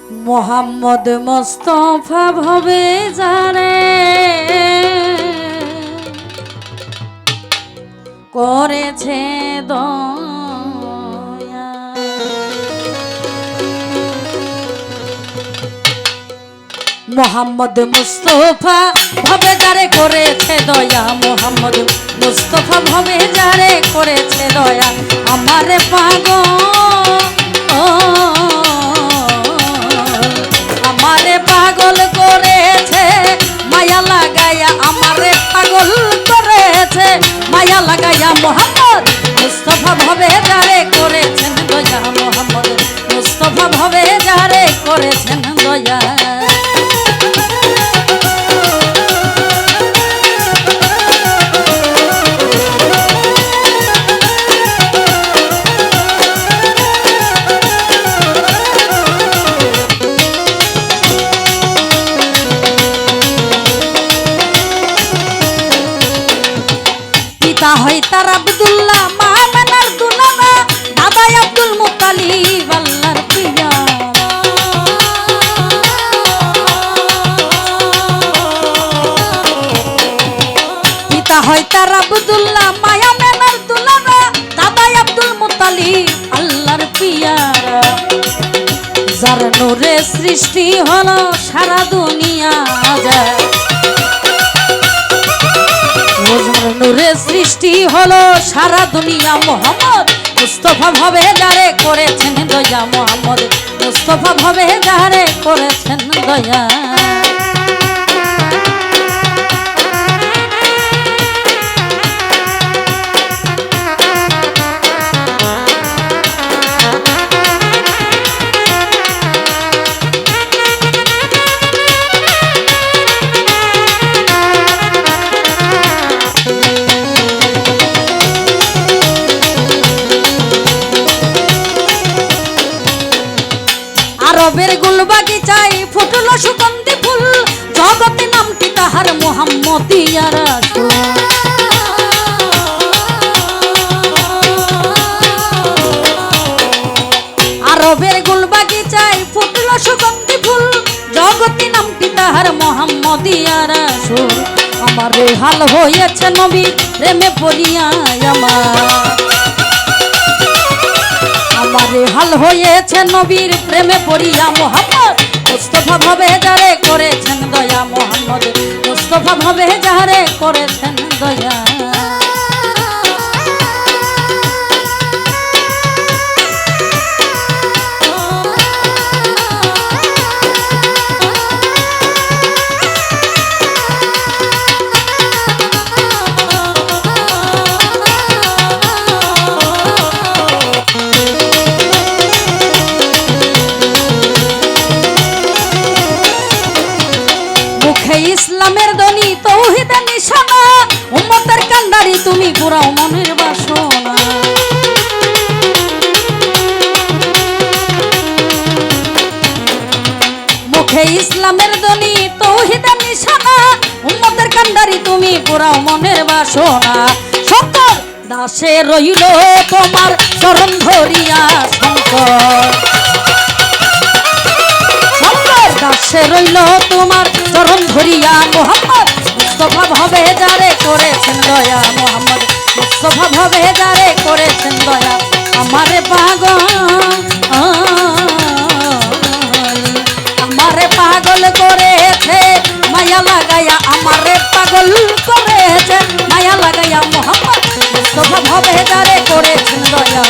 মোহাম্মদ মোস্তফা ভবে যারে করেছে দয়া, মোহাম্মদ মুস্তফা ভবে যারে করেছে দয়া, মোহাম্মদ মুস্তফা ভবে যারে করেছে দয়া, আমারে পাগল আমারে পাগল করেছে মায়া লাগায়া, আমারে পাগল করেছে মায়া লাগায়া, মোহাম্মদ মুস্তফা ভবে যারে করেছেন দয়া, মোহাম্মদ মুস্তফা ভবে যারে করেছেন দয়া। পিতা হয় তার আব্দুল্লাহ, মা মেনার দুলানা, দাদা আব্দুল মুত্তালিব আল্লাহর প্রিয়া। পিতা হয় তার আব্দুল্লাহ, মায়া মেনার দুলানা, দাদা আব্দুল মুত্তালিব আল্লাহর প্রিয়ারা। যার নূরে সৃষ্টি হলো সারা দুনিয়া যায়, নূরে সৃষ্টি হলো সারা দুনিয়া, মোহাম্মদ মুস্তফা ভবে যারে করেছেন দয়া, মোহাম্মদ মুস্তফা ভবে যারে করেছেন দয়া। আরবের গুল বাগিচায় ফুটলো সুগন্ধি ফুল, জগতে নামটি তাহার মুহাম্মদিয়া রাসূল। আরবের গুল বাগিচায় ফুটলো সুগন্ধি ফুল, জগতে নামটি তাহার মুহাম্মদিয়া রাসূল। আমার হাল হয়েছে নবী প্রেমে পড়িয়া, আমারে হাল হয়েছে নবীর প্রেমে পড়িয়া, মোহাম্মদ মুস্তফা ভবে যারে করেছেন দয়া, মোহাম্মদ মুস্তফা ভবে যারে করেছেন দয়া। ইসলামের ধ্বনি তৌহিদের নিশানা, উম্মতের কান্ডারি তুমি পুরাও মনের বাসনা। মুখে ইসলামের ধ্বনি তৌহিদের নিশানা, উম্মতের কান্ডারি তুমি পুরাও মনের বাসনা। শঙ্কর দাসে রইল তোমার চরণ ধরিয়া, শঙ্কর দাসে রইল তোমার চরণ ধরিয়া, মোহাম্মদ মুস্তফা ভবে যারে করেছেন দয়া, মোহাম্মদ মুস্তফা ভবে যারে করেছেন দয়া। আমারে পাগল আমারে পাগল করেছে মায়া লাগায়া, আমারে পাগল করেছে মায়া লাগায়া, মোহাম্মদ মুস্তফা ভবে যারে করেছেন দয়া।